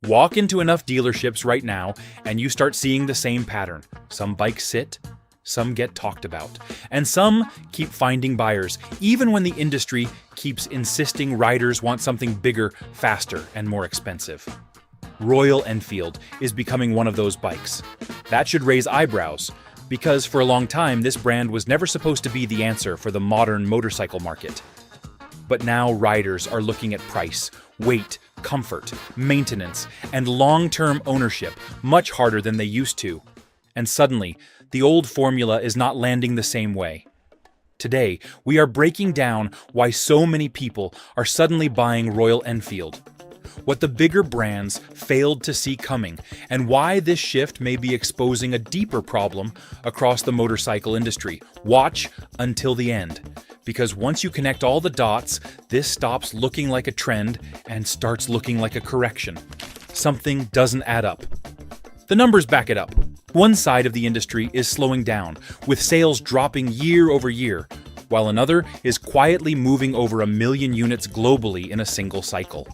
Walk into enough dealerships right now and you start seeing the same pattern. Some bikes sit, some get talked about, and some keep finding buyers, even when the industry keeps insisting riders want something bigger, faster, and more expensive. Royal Enfield is becoming one of those bikes. That should raise eyebrows, because for a long time this brand was never supposed to be the answer for the modern motorcycle market. But now riders are looking at price, weight, comfort, maintenance, and long-term ownership much harder than they used to. And suddenly, the old formula is not landing the same way. Today, we are breaking down why so many people are suddenly buying Royal Enfield, what the bigger brands failed to see coming, and why this shift may be exposing a deeper problem across the motorcycle industry. Watch until the end, because once you connect all the dots, this stops looking like a trend and starts looking like a correction. Something doesn't add up. The numbers back it up. One side of the industry is slowing down, with sales dropping year over year, while another is quietly moving over 1 million units globally in a single cycle.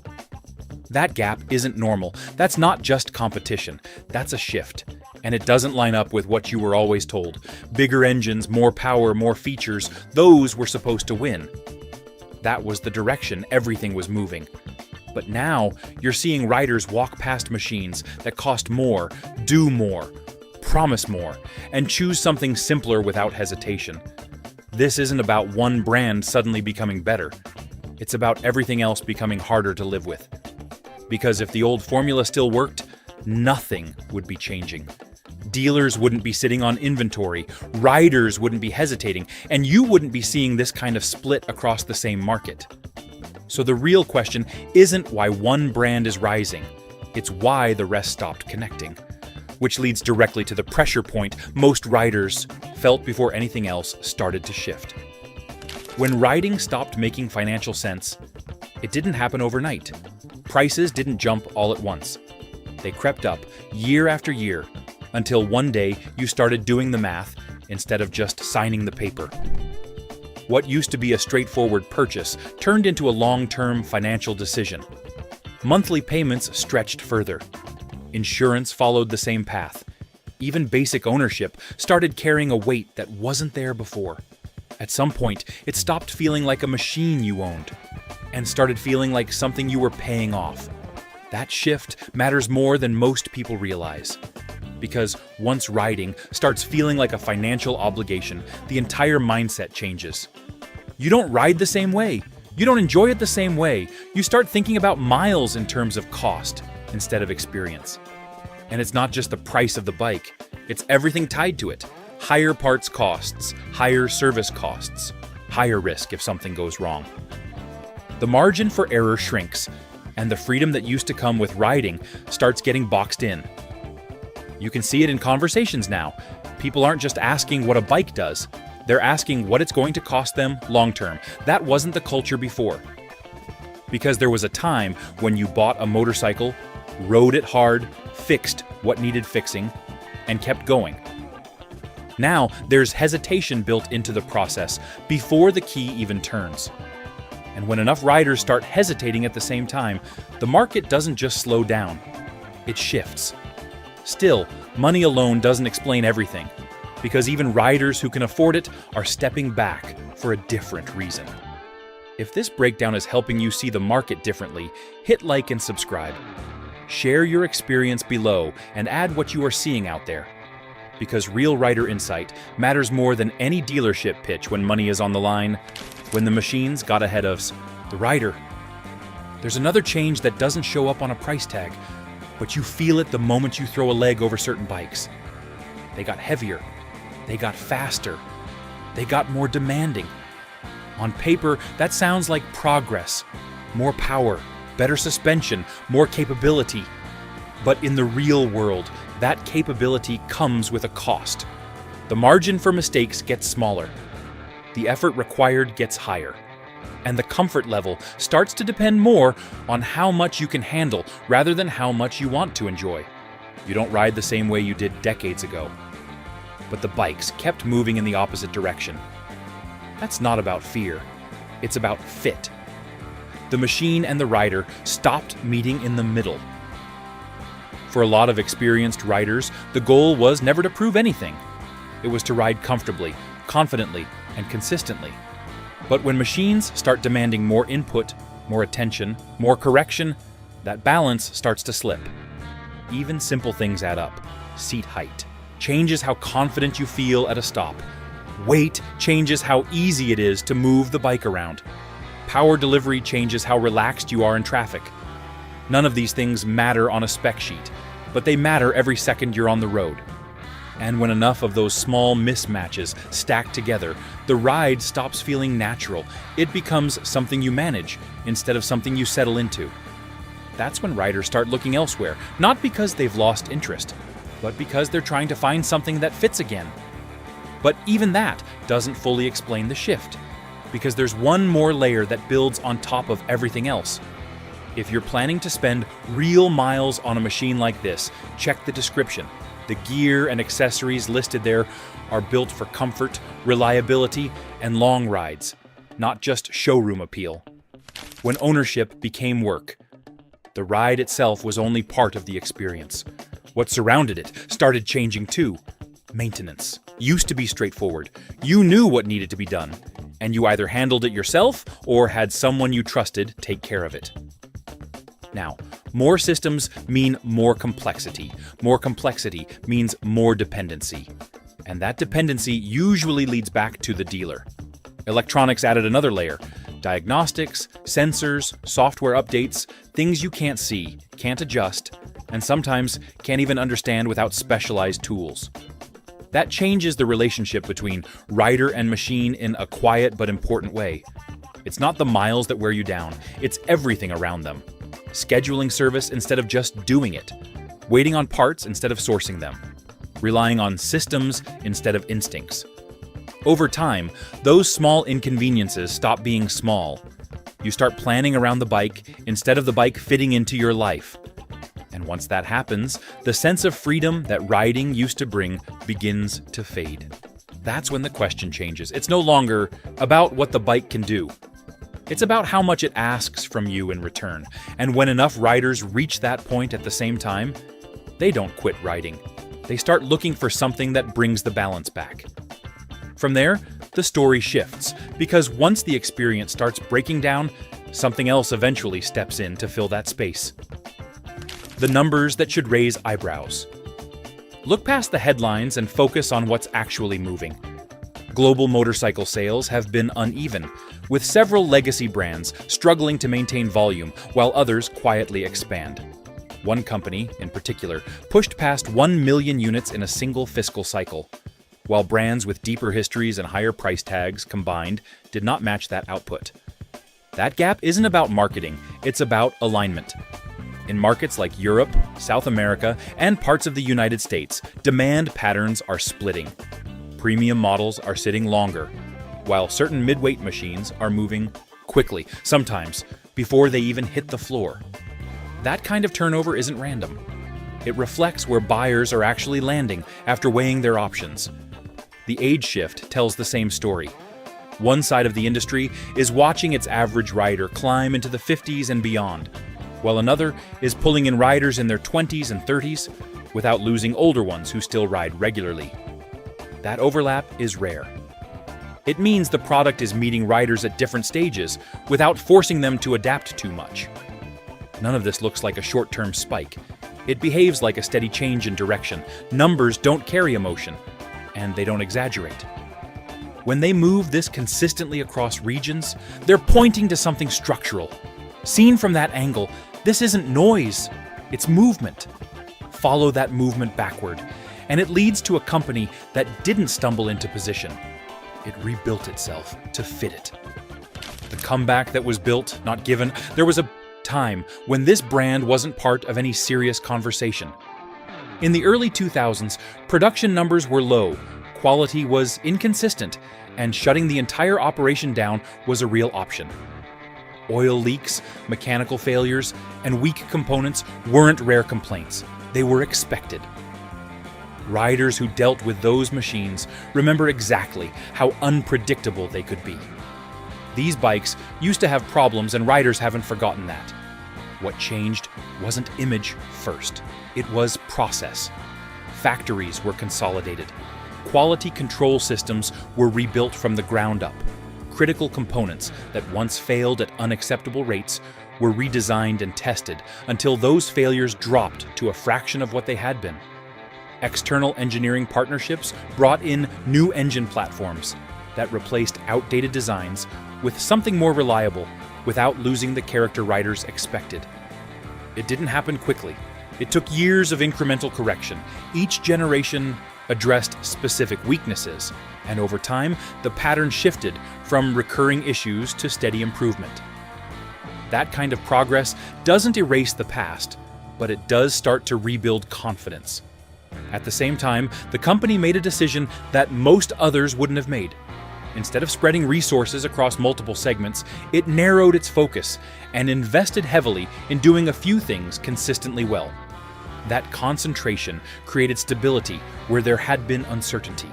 That gap isn't normal. That's not just competition. That's a shift. And it doesn't line up with what you were always told. Bigger engines, more power, more features, those were supposed to win. That was the direction everything was moving. But now, you're seeing riders walk past machines that cost more, do more, promise more, and choose something simpler without hesitation. This isn't about one brand suddenly becoming better. It's about everything else becoming harder to live with. Because if the old formula still worked, nothing would be changing. Dealers wouldn't be sitting on inventory, riders wouldn't be hesitating, and you wouldn't be seeing this kind of split across the same market. So the real question isn't why one brand is rising, it's why the rest stopped connecting. Which leads directly to the pressure point most riders felt before anything else started to shift. When riding stopped making financial sense, it didn't happen overnight. Prices didn't jump all at once. They crept up year after year until one day you started doing the math instead of just signing the paper. What used to be a straightforward purchase turned into a long-term financial decision. Monthly payments stretched further. Insurance followed the same path. Even basic ownership started carrying a weight that wasn't there before. At some point, it stopped feeling like a machine you owned and started feeling like something you were paying off. That shift matters more than most people realize. Because once riding starts feeling like a financial obligation, the entire mindset changes. You don't ride the same way. You don't enjoy it the same way. You start thinking about miles in terms of cost instead of experience. And it's not just the price of the bike, it's everything tied to it. Higher parts costs, higher service costs, higher risk if something goes wrong. The margin for error shrinks, and the freedom that used to come with riding starts getting boxed in. You can see it in conversations now. People aren't just asking what a bike does, they're asking what it's going to cost them long term. That wasn't the culture before. Because there was a time when you bought a motorcycle, rode it hard, fixed what needed fixing, and kept going. Now, there's hesitation built into the process before the key even turns. And when enough riders start hesitating at the same time, the market doesn't just slow down, it shifts. Still, money alone doesn't explain everything, because even riders who can afford it are stepping back for a different reason. If this breakdown is helping you see the market differently, hit like and subscribe. Share your experience below and add what you are seeing out there. Because real rider insight matters more than any dealership pitch when money is on the line, when the machines got ahead of the rider. There's another change that doesn't show up on a price tag, but you feel it the moment you throw a leg over certain bikes. They got heavier, they got faster, they got more demanding. On paper, that sounds like progress, more power, better suspension, more capability. But in the real world, that capability comes with a cost. The margin for mistakes gets smaller. The effort required gets higher. And the comfort level starts to depend more on how much you can handle rather than how much you want to enjoy. You don't ride the same way you did decades ago. But the bikes kept moving in the opposite direction. That's not about fear. It's about fit. The machine and the rider stopped meeting in the middle. For a lot of experienced riders, the goal was never to prove anything. It was to ride comfortably, confidently, and consistently. But when machines start demanding more input, more attention, more correction, that balance starts to slip. Even simple things add up. Seat height changes how confident you feel at a stop. Weight changes how easy it is to move the bike around. Power delivery changes how relaxed you are in traffic. None of these things matter on a spec sheet, but they matter every second you're on the road. And when enough of those small mismatches stack together, the ride stops feeling natural. It becomes something you manage instead of something you settle into. That's when riders start looking elsewhere, not because they've lost interest, but because they're trying to find something that fits again. But even that doesn't fully explain the shift, because there's one more layer that builds on top of everything else. If you're planning to spend real miles on a machine like this, check the description. The gear and accessories listed there are built for comfort, reliability, and long rides, not just showroom appeal. When ownership became work, the ride itself was only part of the experience. What surrounded it started changing too. Maintenance used to be straightforward. You knew what needed to be done, and you either handled it yourself or had someone you trusted take care of it. Now, more systems mean more complexity. More complexity means more dependency. And that dependency usually leads back to the dealer. Electronics added another layer. Diagnostics, sensors, software updates, things you can't see, can't adjust, and sometimes can't even understand without specialized tools. That changes the relationship between rider and machine in a quiet but important way. It's not the miles that wear you down, it's everything around them. Scheduling service instead of just doing it. Waiting on parts instead of sourcing them. Relying on systems instead of instincts. Over time, those small inconveniences stop being small. You start planning around the bike instead of the bike fitting into your life. And once that happens, the sense of freedom that riding used to bring begins to fade. That's when the question changes. It's no longer about what the bike can do. It's about how much it asks from you in return. And when enough riders reach that point at the same time, they don't quit riding. They start looking for something that brings the balance back. From there, the story shifts, because once the experience starts breaking down, something else eventually steps in to fill that space. The numbers that should raise eyebrows. Look past the headlines and focus on what's actually moving. Global motorcycle sales have been uneven, with several legacy brands struggling to maintain volume while others quietly expand. One company, in particular, pushed past 1 million units in a single fiscal cycle, while brands with deeper histories and higher price tags combined did not match that output. That gap isn't about marketing, it's about alignment. In markets like Europe, South America, and parts of the United States, demand patterns are splitting. Premium models are sitting longer, while certain mid-weight machines are moving quickly, sometimes before they even hit the floor. That kind of turnover isn't random. It reflects where buyers are actually landing after weighing their options. The age shift tells the same story. One side of the industry is watching its average rider climb into the 50s and beyond, while another is pulling in riders in their 20s and 30s without losing older ones who still ride regularly. That overlap is rare. It means the product is meeting riders at different stages without forcing them to adapt too much. None of this looks like a short-term spike. It behaves like a steady change in direction. Numbers don't carry emotion, and they don't exaggerate. When they move this consistently across regions, they're pointing to something structural. Seen from that angle, this isn't noise, it's movement. Follow that movement backward, and it leads to a company that didn't stumble into position. It rebuilt itself to fit it. The comeback that was built, not given. There was a time when this brand wasn't part of any serious conversation. In the early 2000s, production numbers were low, quality was inconsistent, and shutting the entire operation down was a real option. Oil leaks, mechanical failures, and weak components weren't rare complaints. They were expected. Riders who dealt with those machines remember exactly how unpredictable they could be. These bikes used to have problems, and riders haven't forgotten that. What changed wasn't image first, it was process. Factories were consolidated. Quality control systems were rebuilt from the ground up. Critical components that once failed at unacceptable rates were redesigned and tested until those failures dropped to a fraction of what they had been. External engineering partnerships brought in new engine platforms that replaced outdated designs with something more reliable without losing the character riders expected. It didn't happen quickly. It took years of incremental correction. Each generation addressed specific weaknesses, and over time, the pattern shifted from recurring issues to steady improvement. That kind of progress doesn't erase the past, but it does start to rebuild confidence. At the same time, the company made a decision that most others wouldn't have made. Instead of spreading resources across multiple segments, it narrowed its focus and invested heavily in doing a few things consistently well. That concentration created stability where there had been uncertainty.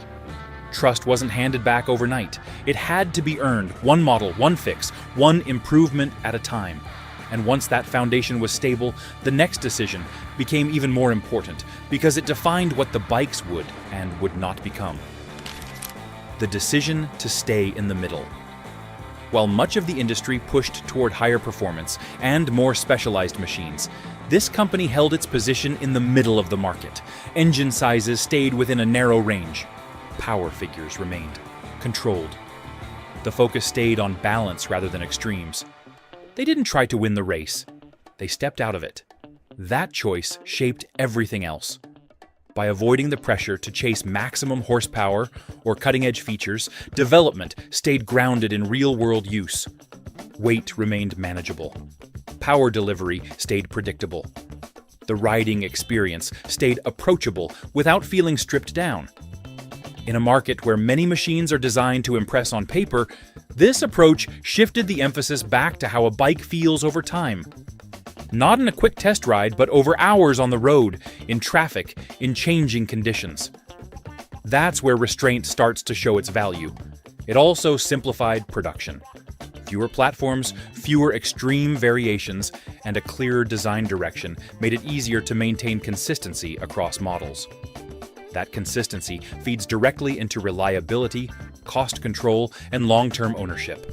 Trust wasn't handed back overnight. It had to be earned, one model, one fix, one improvement at a time. And once that foundation was stable, the next decision became even more important because it defined what the bikes would and would not become. The decision to stay in the middle. While much of the industry pushed toward higher performance and more specialized machines, this company held its position in the middle of the market. Engine sizes stayed within a narrow range. Power figures remained controlled. The focus stayed on balance rather than extremes. They didn't try to win the race. They stepped out of it. That choice shaped everything else. By avoiding the pressure to chase maximum horsepower or cutting-edge features, development stayed grounded in real-world use. Weight remained manageable. Power delivery stayed predictable. The riding experience stayed approachable without feeling stripped down. In a market where many machines are designed to impress on paper, this approach shifted the emphasis back to how a bike feels over time. Not in a quick test ride, but over hours on the road, in traffic, in changing conditions. That's where restraint starts to show its value. It also simplified production. Fewer platforms, fewer extreme variations, and a clearer design direction made it easier to maintain consistency across models. That consistency feeds directly into reliability, cost control, and long-term ownership.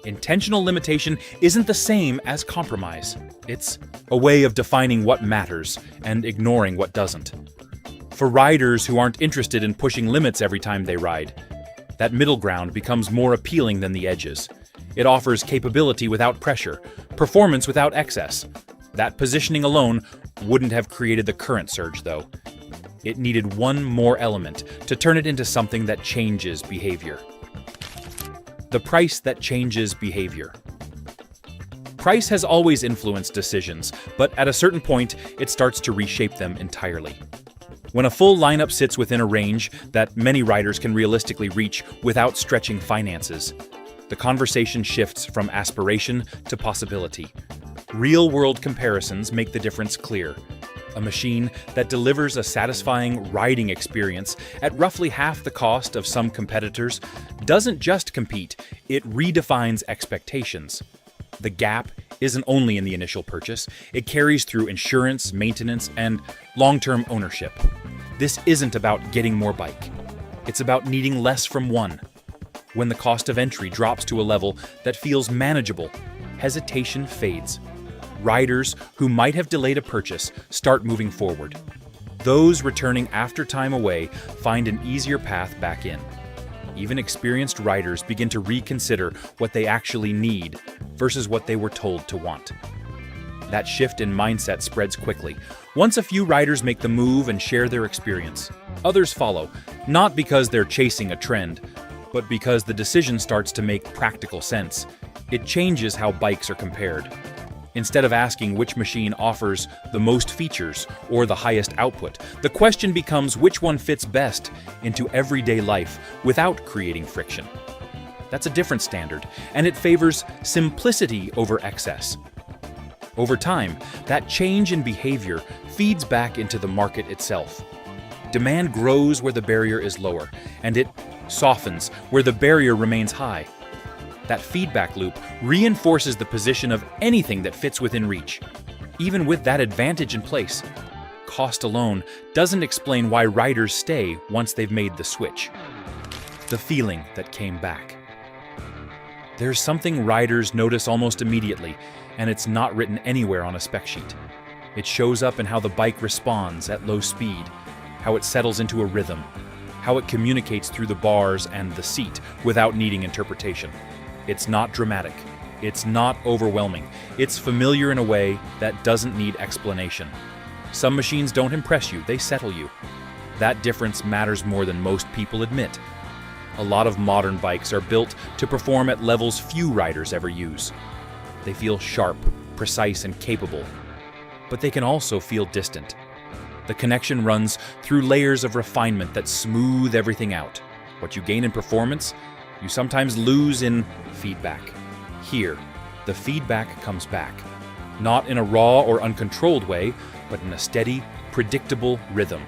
Intentional limitation isn't the same as compromise. It's a way of defining what matters and ignoring what doesn't. For riders who aren't interested in pushing limits every time they ride, that middle ground becomes more appealing than the edges. It offers capability without pressure, performance without excess. That positioning alone wouldn't have created the current surge, though. It needed one more element to turn it into something that changes behavior. The price that changes behavior. Price has always influenced decisions, but at a certain point, it starts to reshape them entirely. When a full lineup sits within a range that many riders can realistically reach without stretching finances, the conversation shifts from aspiration to possibility. Real-world comparisons make the difference clear. A machine that delivers a satisfying riding experience at roughly half the cost of some competitors doesn't just compete, it redefines expectations. The gap isn't only in the initial purchase, it carries through insurance, maintenance, and long-term ownership. This isn't about getting more bike. It's about needing less from one. When the cost of entry drops to a level that feels manageable, hesitation fades. Riders who might have delayed a purchase start moving forward. Those returning after time away find an easier path back in. Even experienced riders begin to reconsider what they actually need versus what they were told to want. That shift in mindset spreads quickly. Once a few riders make the move and share their experience, others follow, not because they're chasing a trend, but because the decision starts to make practical sense. It changes how bikes are compared. Instead of asking which machine offers the most features or the highest output, the question becomes which one fits best into everyday life without creating friction. That's a different standard, and it favors simplicity over excess. Over time, that change in behavior feeds back into the market itself. Demand grows where the barrier is lower, and it softens where the barrier remains high. That feedback loop reinforces the position of anything that fits within reach. Even with that advantage in place, cost alone doesn't explain why riders stay once they've made the switch. The feeling that came back. There's something riders notice almost immediately, and it's not written anywhere on a spec sheet. It shows up in how the bike responds at low speed, how it settles into a rhythm, how it communicates through the bars and the seat without needing interpretation. It's not dramatic. It's not overwhelming. It's familiar in a way that doesn't need explanation. Some machines don't impress you, they settle you. That difference matters more than most people admit. A lot of modern bikes are built to perform at levels few riders ever use. They feel sharp, precise, and capable. But they can also feel distant. The connection runs through layers of refinement that smooth everything out. What you gain in performance, you sometimes lose in feedback. Here, the feedback comes back. Not in a raw or uncontrolled way, but in a steady, predictable rhythm.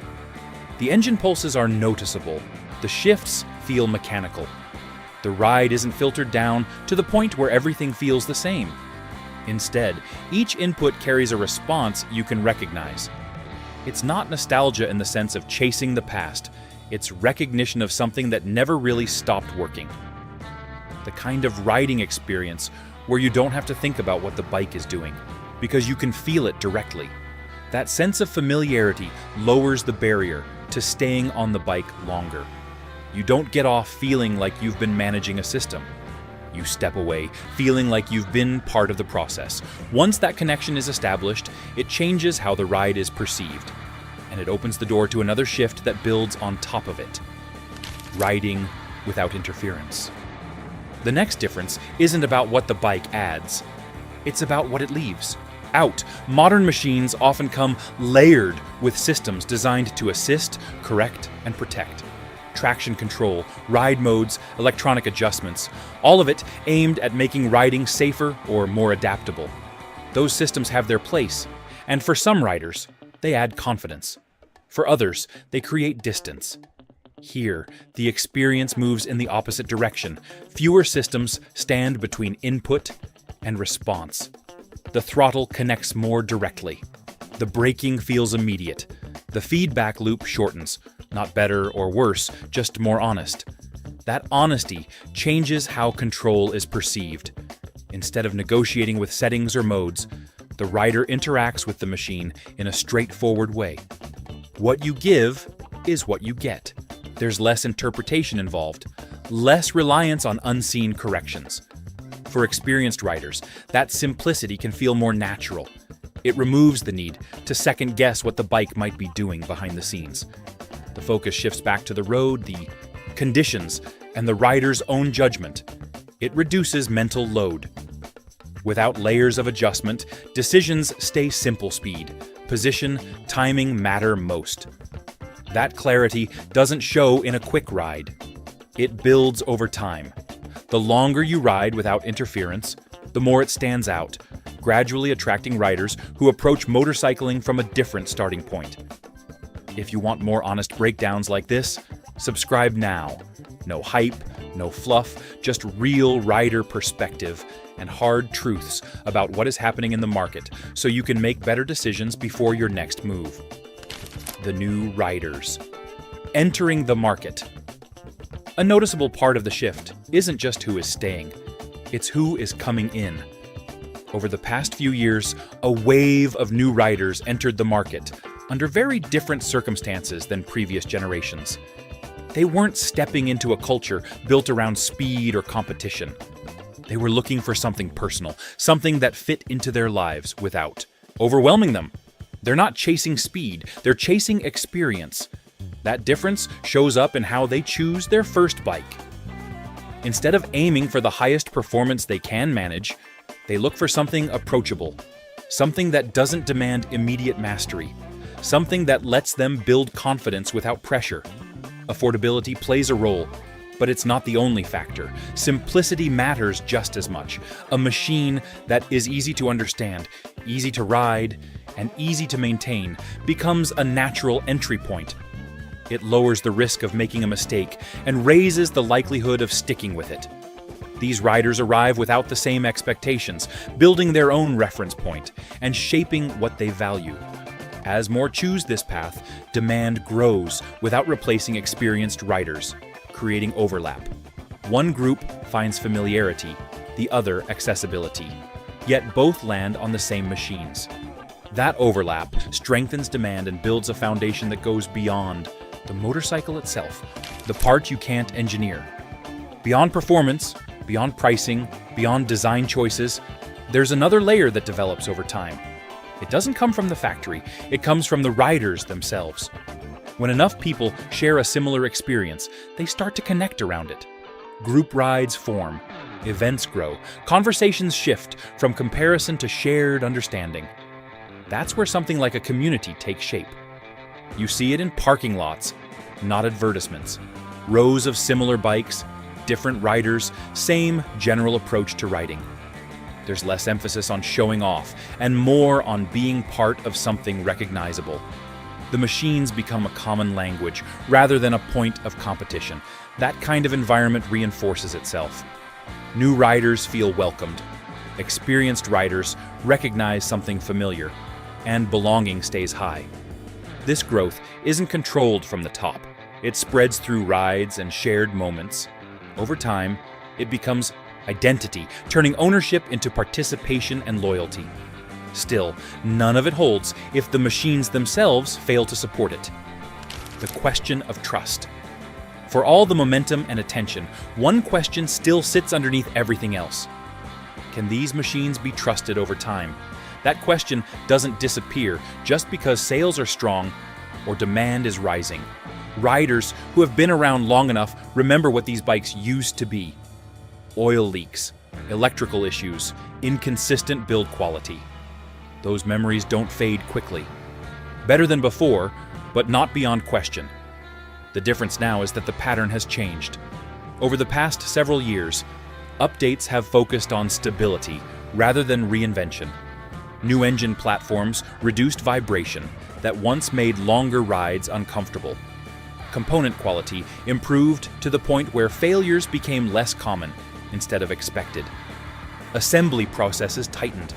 The engine pulses are noticeable. The shifts feel mechanical. The ride isn't filtered down to the point where everything feels the same. Instead, each input carries a response you can recognize. It's not nostalgia in the sense of chasing the past. It's recognition of something that never really stopped working. The kind of riding experience where you don't have to think about what the bike is doing, because you can feel it directly. That sense of familiarity lowers the barrier to staying on the bike longer. You don't get off feeling like you've been managing a system. You step away feeling like you've been part of the process. Once that connection is established, it changes how the ride is perceived, and it opens the door to another shift that builds on top of it. Riding without interference. The next difference isn't about what the bike adds. It's about what it leaves out. Modern machines often come layered with systems designed to assist, correct, and protect. Traction control, ride modes, electronic adjustments, all of it aimed at making riding safer or more adaptable. Those systems have their place, and for some riders, they add confidence. For others, they create distance. Here, the experience moves in the opposite direction. Fewer systems stand between input and response. The throttle connects more directly. The braking feels immediate. The feedback loop shortens. Not better or worse, just more honest. That honesty changes how control is perceived. Instead of negotiating with settings or modes, the rider interacts with the machine in a straightforward way. What you give is what you get. There's less interpretation involved, less reliance on unseen corrections. For experienced riders, that simplicity can feel more natural. It removes the need to second guess what the bike might be doing behind the scenes. The focus shifts back to the road, the conditions, and the rider's own judgment. It reduces mental load. Without layers of adjustment, decisions stay simple speed. Position, timing matter most. That clarity doesn't show in a quick ride. It builds over time. The longer you ride without interference, the more it stands out, gradually attracting riders who approach motorcycling from a different starting point. If you want more honest breakdowns like this, subscribe now. No hype, no fluff, just real rider perspective and hard truths about what is happening in the market so you can make better decisions before your next move. The new riders. Entering the market. A noticeable part of the shift isn't just who is staying, it's who is coming in. Over the past few years, a wave of new riders entered the market under very different circumstances than previous generations. They weren't stepping into a culture built around speed or competition. They were looking for something personal, something that fit into their lives without overwhelming them. They're not chasing speed, they're chasing experience. That difference shows up in how they choose their first bike. Instead of aiming for the highest performance they can manage, they look for something approachable, something that doesn't demand immediate mastery, something that lets them build confidence without pressure. Affordability plays a role, but it's not the only factor. Simplicity matters just as much. A machine that is easy to understand, easy to ride, and easy to maintain becomes a natural entry point. It lowers the risk of making a mistake and raises the likelihood of sticking with it. These riders arrive without the same expectations, building their own reference point and shaping what they value. As more choose this path, demand grows without replacing experienced riders, creating overlap. One group finds familiarity, the other accessibility, yet both land on the same machines. That overlap strengthens demand and builds a foundation that goes beyond the motorcycle itself, the part you can't engineer. Beyond performance, beyond pricing, beyond design choices, there's another layer that develops over time. It doesn't come from the factory, it comes from the riders themselves. When enough people share a similar experience, they start to connect around it. Group rides form, events grow, conversations shift from comparison to shared understanding. That's where something like a community takes shape. You see it in parking lots, not advertisements. Rows of similar bikes, different riders, same general approach to riding. There's less emphasis on showing off and more on being part of something recognizable. The machines become a common language rather than a point of competition. That kind of environment reinforces itself. New riders feel welcomed. Experienced riders recognize something familiar, and belonging stays high. This growth isn't controlled from the top. It spreads through rides and shared moments. Over time, it becomes identity, turning ownership into participation and loyalty. Still, none of it holds if the machines themselves fail to support it. The question of trust. For all the momentum and attention, one question still sits underneath everything else. Can these machines be trusted over time? That question doesn't disappear just because sales are strong or demand is rising. Riders who have been around long enough remember what these bikes used to be. Oil leaks, electrical issues, inconsistent build quality. Those memories don't fade quickly. Better than before, but not beyond question. The difference now is that the pattern has changed. Over the past several years, updates have focused on stability rather than reinvention. New engine platforms reduced vibration that once made longer rides uncomfortable. Component quality improved to the point where failures became less common instead of expected. Assembly processes tightened,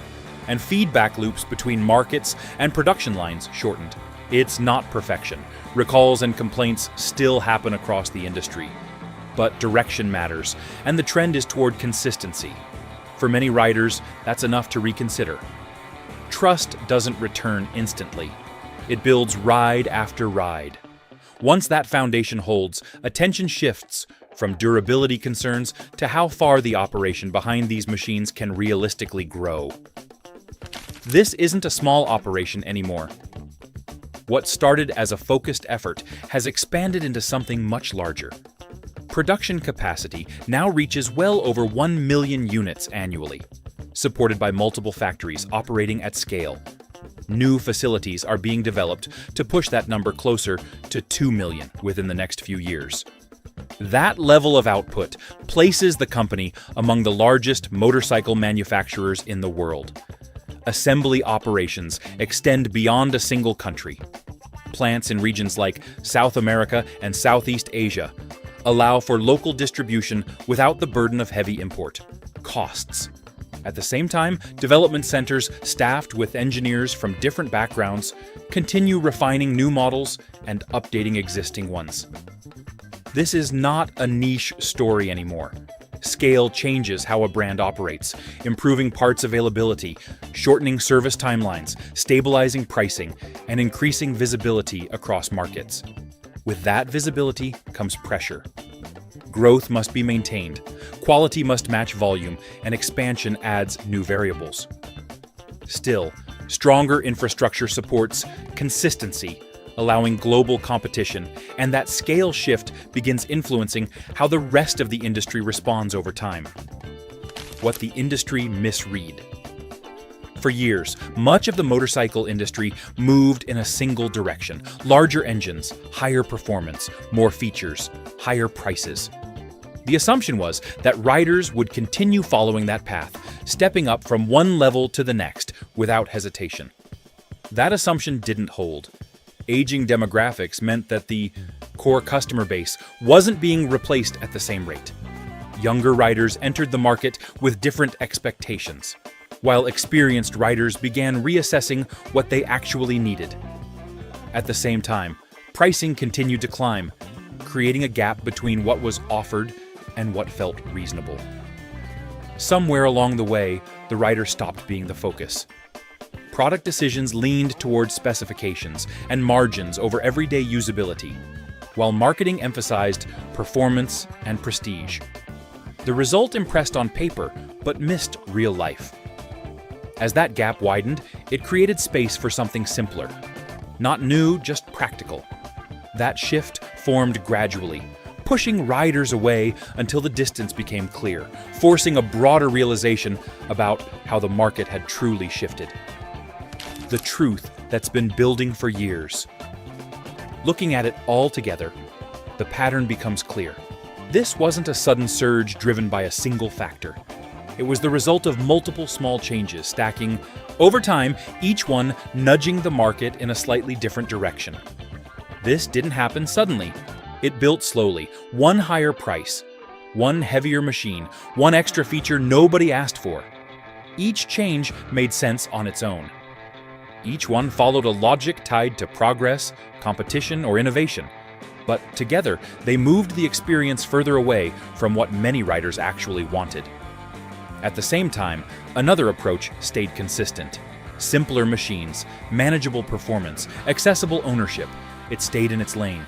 and feedback loops between markets and production lines shortened. It's not perfection. Recalls and complaints still happen across the industry. But direction matters, and the trend is toward consistency. For many riders, that's enough to reconsider. Trust doesn't return instantly. It builds ride after ride. Once that foundation holds, attention shifts from durability concerns to how far the operation behind these machines can realistically grow. This isn't a small operation anymore. What started as a focused effort has expanded into something much larger. Production capacity now reaches well over 1 million units annually, supported by multiple factories operating at scale. New facilities are being developed to push that number closer to 2 million within the next few years. That level of output places the company among the largest motorcycle manufacturers in the world. Assembly operations extend beyond a single country. Plants in regions like South America and Southeast Asia allow for local distribution without the burden of heavy import costs. At the same time, development centers staffed with engineers from different backgrounds continue refining new models and updating existing ones. This is not a niche story anymore. Scale changes how a brand operates, improving parts availability, shortening service timelines, stabilizing pricing, and increasing visibility across markets. With that visibility comes pressure. Growth must be maintained, quality must match volume, and expansion adds new variables. Still, stronger infrastructure supports consistency, allowing global competition, and that scale shift begins influencing how the rest of the industry responds over time. What the industry misread. For years, much of the motorcycle industry moved in a single direction: larger engines, higher performance, more features, higher prices. The assumption was that riders would continue following that path, stepping up from one level to the next without hesitation. That assumption didn't hold. Aging demographics meant that the core customer base wasn't being replaced at the same rate. Younger riders entered the market with different expectations, while experienced riders began reassessing what they actually needed. At the same time, pricing continued to climb, creating a gap between what was offered and what felt reasonable. Somewhere along the way, the rider stopped being the focus. Product decisions leaned towards specifications and margins over everyday usability, while marketing emphasized performance and prestige. The result impressed on paper, but missed real life. As that gap widened, it created space for something simpler. Not new, just practical. That shift formed gradually, pushing riders away until the distance became clear, forcing a broader realization about how the market had truly shifted. The truth that's been building for years. Looking at it all together, the pattern becomes clear. This wasn't a sudden surge driven by a single factor. It was the result of multiple small changes stacking over time, each one nudging the market in a slightly different direction. This didn't happen suddenly. It built slowly, one higher price, one heavier machine, one extra feature nobody asked for. Each change made sense on its own. Each one followed a logic tied to progress, competition, or innovation. But together, they moved the experience further away from what many riders actually wanted. At the same time, another approach stayed consistent. Simpler machines, manageable performance, accessible ownership. It stayed in its lane.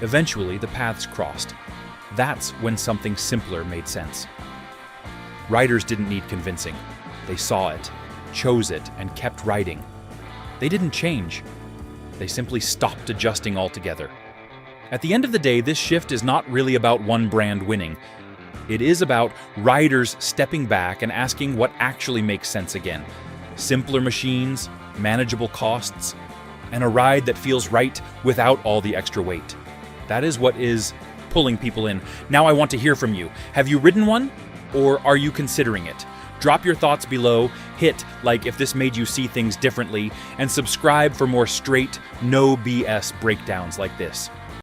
Eventually, the paths crossed. That's when something simpler made sense. Riders didn't need convincing. They saw it, chose it, and kept riding. They didn't change. They simply stopped adjusting altogether. At the end of the day, this shift is not really about one brand winning. It is about riders stepping back and asking what actually makes sense again. Simpler machines, manageable costs, and a ride that feels right without all the extra weight. That is what is pulling people in. Now I want to hear from you. Have you ridden one? Or are you considering it? Drop your thoughts below, hit like if this made you see things differently, and subscribe for more straight, no BS breakdowns like this.